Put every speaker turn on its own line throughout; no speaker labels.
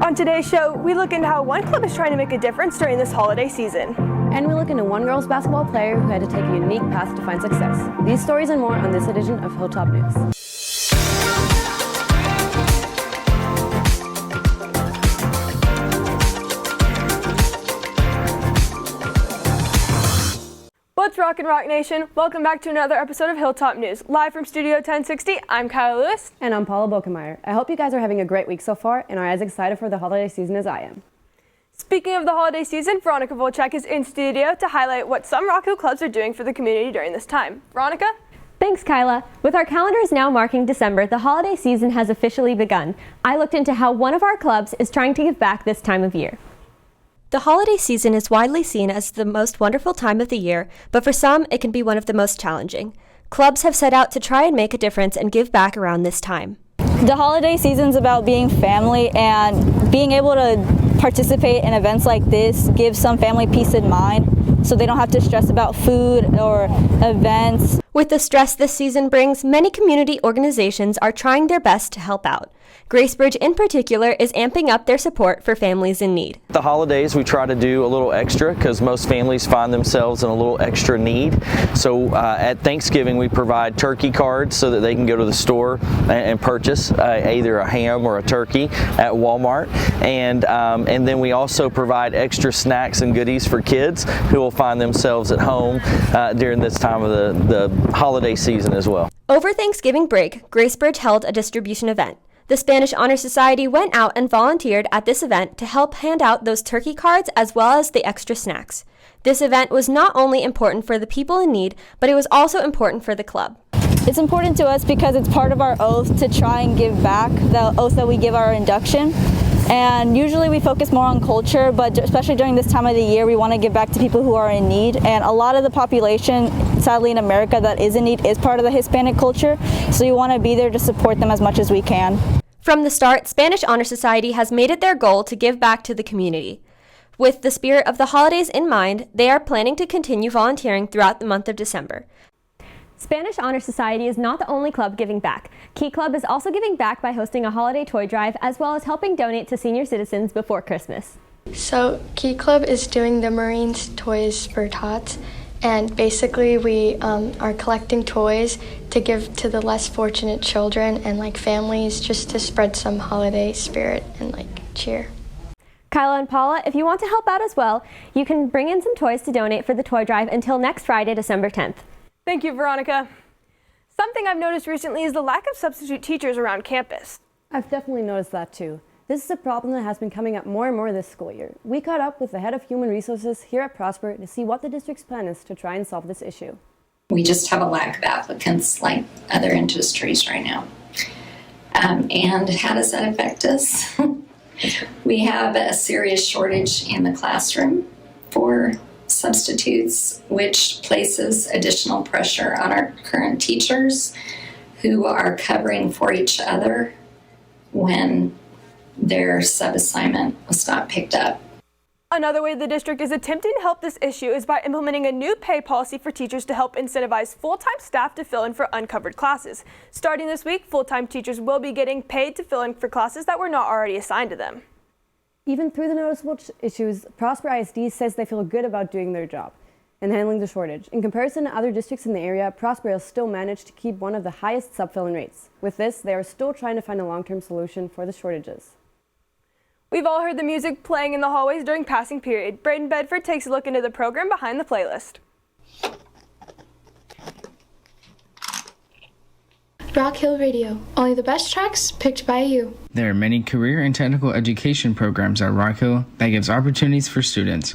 On today's show, we look into how one club is trying to make a difference during this holiday season.
And we look into one girls basketball player who had to take a unique path to find success. These stories and more on this edition of Hilltop News.
What's rockin' Rock Nation? Welcome back to another episode of Hilltop News. Live from Studio 1060, I'm Kyla Lewis.
And I'm Paula Bokemeyer. I hope you guys are having a great week so far and are as excited for the holiday season as I am.
Speaking of the holiday season, Veronica Volchek is in studio to highlight what some Rock Hill clubs are doing for the community during this time. Veronica?
Thanks, Kyla. With our calendars now marking December, the holiday season has officially begun. I looked into how one of our clubs is trying to give back this time of year. The holiday season is widely seen as the most wonderful time of the year, but for some, it can be one of the most challenging. Clubs have set out to try and make a difference and give back around this time.
The holiday season's about being family, and being able to participate in events like this gives some family peace of mind, so they don't have to stress about food or events.
With the stress this season brings, many community organizations are trying their best to help out. Gracebridge in particular is amping up their support for families in need.
The holidays we try to do a little extra because most families find themselves in a little extra need. So at Thanksgiving we provide turkey cards so that they can go to the store and purchase either a ham or a turkey at Walmart. And then we also provide extra snacks and goodies for kids who will find themselves at home during this time of the holiday season as well.
Over Thanksgiving break, Gracebridge held a distribution event. The Spanish Honor Society went out and volunteered at this event to help hand out those turkey cards as well as the extra snacks. This event was not only important for the people in need, but it was also important for the club.
It's important to us because it's part of our oath to try and give back, the oath that we give our induction. And usually we focus more on culture, but especially during this time of the year, we want to give back to people who are in need. And a lot of the population, sadly in America, that is in need is part of the Hispanic culture. So we want to be there to support them as much as we can.
From the start, Spanish Honor Society has made it their goal to give back to the community. With the spirit of the holidays in mind, they are planning to continue volunteering throughout the month of December. Spanish Honor Society is not the only club giving back. Key Club is also giving back by hosting a holiday toy drive as well as helping donate to senior citizens before Christmas.
So Key Club is doing the Marines Toys for Tots, and basically we are collecting toys to give to the less fortunate children and families, just to spread some holiday spirit and cheer.
Kyla and Paula, if you want to help out as well, you can bring in some toys to donate for the toy drive until next Friday, December 10th.
Thank you, Veronica. Something I've noticed recently is the lack of substitute teachers around campus.
I've definitely noticed that too. This is a problem that has been coming up more and more this school year. We caught up with the head of human resources here at Prosper to see what the district's plan is to try and solve this issue.
We just have a lack of applicants like other industries right now. And how does that affect us? We have a serious shortage in the classroom for substitutes, which places additional pressure on our current teachers who are covering for each other when their sub-assignment was not picked up.
Another way the district is attempting to help this issue is by implementing a new pay policy for teachers to help incentivize full-time staff to fill in for uncovered classes. Starting this week, full-time teachers will be getting paid to fill in for classes that were not already assigned to them.
Even through the noticeable issues, Prosper ISD says they feel good about doing their job and handling the shortage. In comparison to other districts in the area, Prosper has still managed to keep one of the highest sub-fill-in rates. With this, they are still trying to find a long-term solution for the shortages.
We've all heard the music playing in the hallways during passing period. Braden Bedford takes a look into the program behind the playlist.
Rock Hill Radio, only the best tracks picked by you.
There are many career and technical education programs at Rock Hill that gives opportunities for students.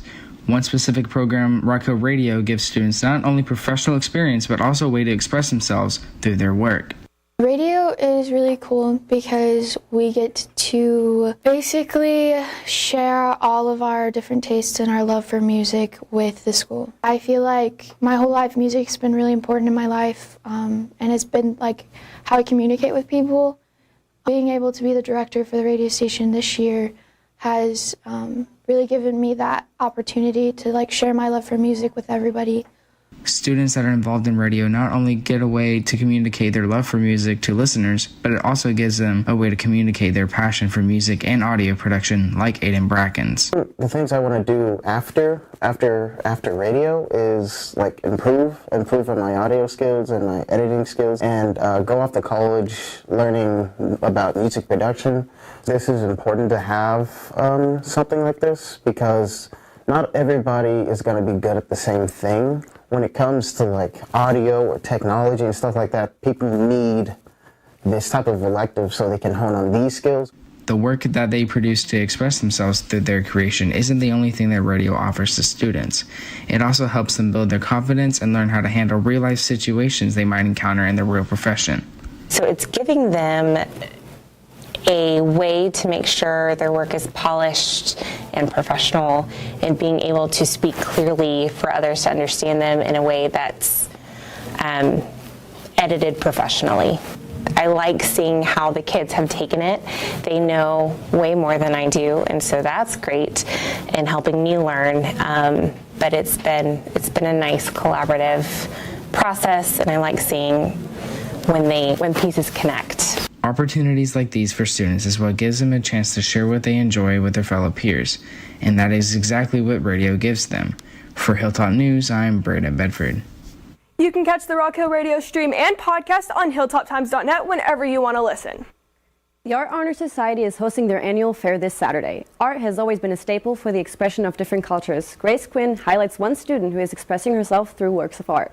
One specific program, Rock Hill Radio, gives students not only professional experience but also a way to express themselves through their work.
Radio is really cool because we get to basically share all of our different tastes and our love for music with the school. I feel like my whole life music's been really important in my life, and it's been how I communicate with people. Being able to be the director for the radio station this year has really given me that opportunity to share my love for music with everybody.
Students that are involved in radio not only get a way to communicate their love for music to listeners, but it also gives them a way to communicate their passion for music and audio production, like Aiden Bracken's.
The things I want to do after radio is like improve on my audio skills and my editing skills, and go off to college learning about music production. This is important to have something like this, because not everybody is going to be good at the same thing. When it comes to like audio or technology and stuff like that, people need this type of elective so they can hone on these skills.
The work that they produce to express themselves through their creation isn't the only thing that radio offers to students. It also helps them build their confidence and learn how to handle real-life situations they might encounter in their real profession.
So it's giving them a way to make sure their work is polished and professional, and being able to speak clearly for others to understand them in a way that's edited professionally. I like seeing how the kids have taken it. They know way more than I do, and so that's great in helping me learn. But it's been a nice collaborative process, and I like seeing when pieces connect.
Opportunities like these for students is what gives them a chance to share what they enjoy with their fellow peers, and that is exactly what radio gives them. For Hilltop News, I'm Braden Bedford.
You can catch the Rock Hill Radio stream and podcast on hilltoptimes.net whenever you want to listen.
The Art Honor Society is hosting their annual fair this Saturday. Art has always been a staple for the expression of different cultures. Grace Quinn highlights one student who is expressing herself through works of art.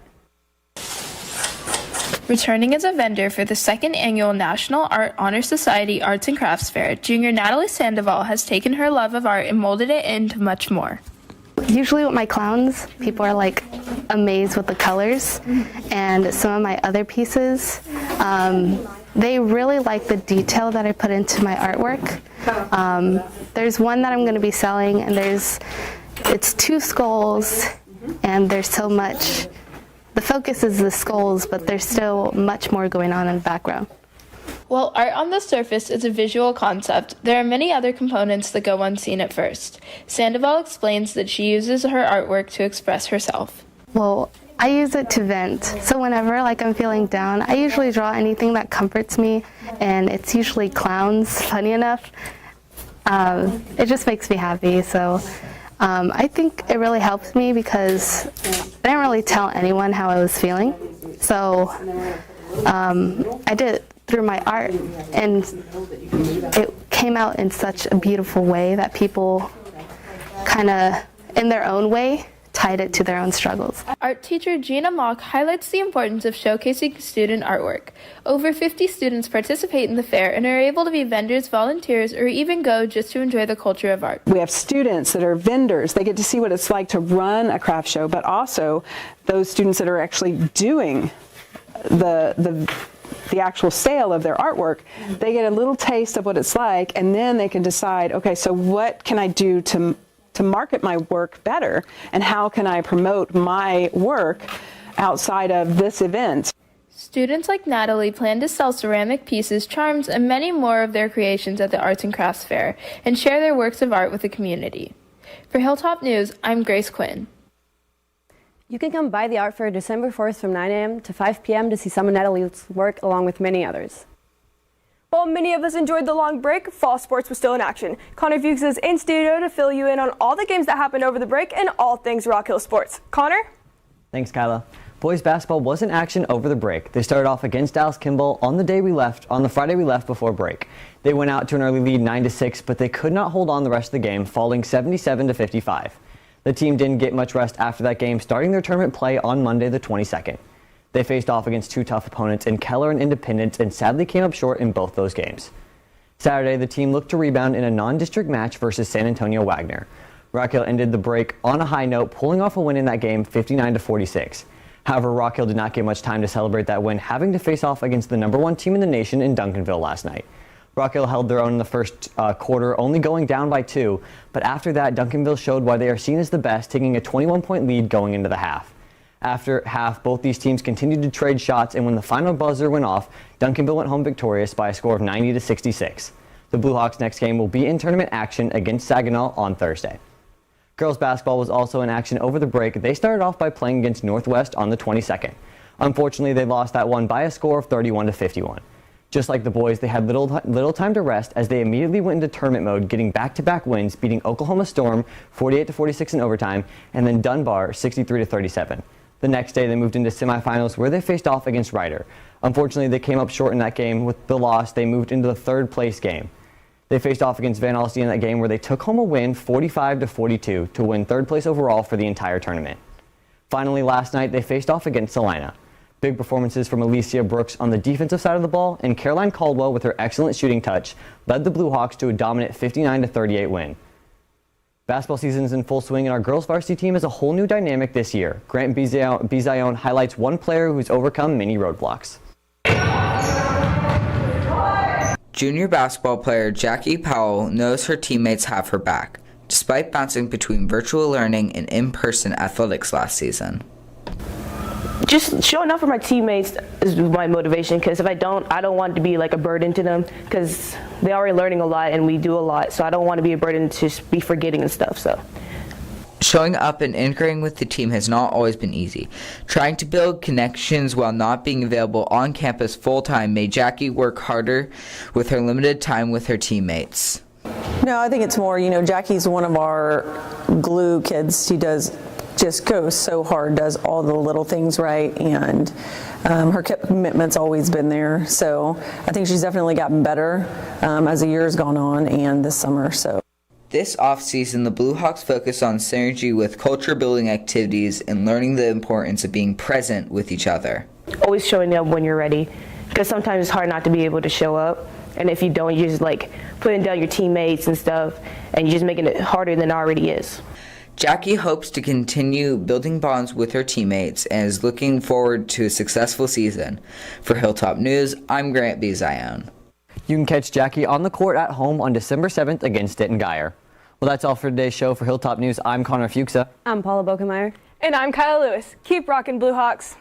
Returning as a vendor for the second annual National Art Honor Society Arts and Crafts Fair, junior Natalie Sandoval has taken her love of art and molded it into much more.
Usually with my clowns, people are like amazed with the colors, and some of my other pieces, they really like the detail that I put into my artwork. There's one that I'm going to be selling, and it's 2 skulls, and there's so much. The focus is the skulls, but there's still much more going on in the background.
While art on the surface is a visual concept, there are many other components that go unseen at first. Sandoval explains that she uses her artwork to express herself.
Well, I use it to vent. So whenever I'm feeling down, I usually draw anything that comforts me, and it's usually clowns, funny enough. It just makes me happy. So I think it really helps me because I didn't really tell anyone how I was feeling. So I did it through my art, and it came out in such a beautiful way that people kind of, in their own way, tied it to their own struggles.
Art teacher Gina Mock highlights the importance of showcasing student artwork. Over 50 students participate in the fair and are able to be vendors, volunteers, or even go just to enjoy the culture of art.
We have students that are vendors. They get to see what it's like to run a craft show, but also those students that are actually doing the actual sale of their artwork. They get a little taste of what it's like, and then they can decide, okay, so what can I do to market my work better, and how can I promote my work outside of this event?
Students like Natalie plan to sell ceramic pieces, charms, and many more of their creations at the Arts and Crafts Fair and share their works of art with the community. For Hilltop News, I'm Grace Quinn.
You can come by the art fair December 4th from 9 a.m. to 5 p.m. to see some of Natalie's work along with many others.
While many of us enjoyed the long break, fall sports was still in action. Connor Fuxa is in studio to fill you in on all the games that happened over the break and all things Rock Hill sports. Connor?
Thanks, Kyla. Boys basketball was in action over the break. They started off against Dallas Kimball on the Friday we left before break. They went out to an early lead 9-6, but they could not hold on the rest of the game, falling 77-55. The team didn't get much rest after that game, starting their tournament play on Monday the 22nd. They faced off against 2 tough opponents in Keller and Independence and sadly came up short in both those games. Saturday, the team looked to rebound in a non-district match versus San Antonio Wagner. Rock Hill ended the break on a high note, pulling off a win in that game 59-46. However, Rock Hill did not get much time to celebrate that win, having to face off against the #1 team in the nation in Duncanville last night. Rock Hill held their own in the first quarter, only going down by 2, but after that, Duncanville showed why they are seen as the best, taking a 21-point lead going into the half. After half, both these teams continued to trade shots, and when the final buzzer went off, Duncanville went home victorious by a score of 90-66. The Blue Hawks' next game will be in tournament action against Saginaw on Thursday. Girls basketball was also in action over the break. They started off by playing against Northwest on the 22nd. Unfortunately, they lost that one by a score of 31-51. Just like the boys, they had little time to rest as they immediately went into tournament mode, getting back-to-back wins, beating Oklahoma Storm 48-46 in overtime, and then Dunbar 63-37. The next day, they moved into semifinals where they faced off against Ryder. Unfortunately, they came up short in that game. With the loss, they moved into the third-place game. They faced off against Van Alstyne in that game where they took home a win 45-42 to win third place overall for the entire tournament. Finally, last night, they faced off against Salina. Big performances from Alicia Brooks on the defensive side of the ball, and Caroline Caldwell with her excellent shooting touch led the Blue Hawks to a dominant 59-38 win. Basketball season is in full swing, and our girls varsity team has a whole new dynamic this year. Grant Bizion highlights one player who's overcome many roadblocks.
Junior basketball player Jackie Powell knows her teammates have her back, despite bouncing between virtual learning and in-person athletics last season.
Just showing up for my teammates is my motivation, because if I don't want it to be like a burden to them, because they're already learning a lot and we do a lot, so I don't want to be a burden to just be forgetting and stuff. So
showing up and integrating with the team has not always been easy. Trying to build connections while not being available on campus full-time made Jackie work harder with her limited time with her teammates.
No, I think it's more, Jackie's one of our glue kids. She just goes so hard, does all the little things right, and her commitment's always been there. So I think she's definitely gotten better as the year's gone on and this summer. So
this off-season, the Blue Hawks focus on synergy with culture-building activities and learning the importance of being present with each other.
Always showing up when you're ready, because sometimes it's hard not to be able to show up. And if you don't, you're just like putting down your teammates and stuff, and you're just making it harder than it already is.
Jackie hopes to continue building bonds with her teammates and is looking forward to a successful season. For Hilltop News, I'm Grant Bizion.
You can catch Jackie on the court at home on December 7th against Denton Geyer. Well, that's all for today's show. For Hilltop News, I'm Connor Fuxa.
I'm Paula Bokemeyer.
And I'm Kyla Lewis. Keep rocking, Blue Hawks.